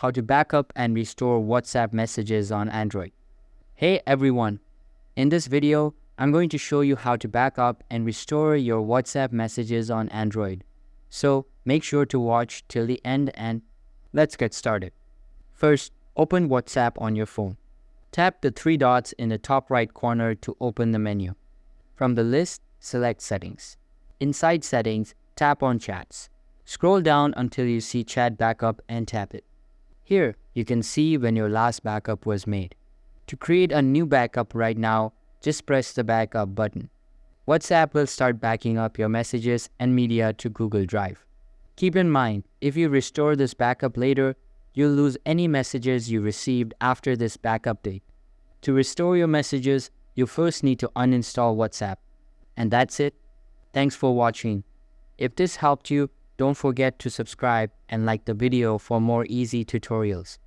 how to backup and restore WhatsApp messages on Android. Hey everyone, in this video, I'm going to show you how to backup and restore your WhatsApp messages on Android. So make sure to watch till the end and let's get started. First, open WhatsApp on your phone. Tap the three dots in the top right corner to open the menu. From the list, select Settings. Inside Settings, tap on Chats. Scroll down until you see Chat Backup and tap it. Here, you can see when your last backup was made. To create a new backup right now, just press the Backup button. WhatsApp will start backing up your messages and media to Google Drive. Keep in mind, if you restore this backup later, you'll lose any messages you received after this backup date. To restore your messages, you first need to uninstall WhatsApp. And that's it. Thanks for watching. If this helped you, don't forget to subscribe and like the video for more easy tutorials.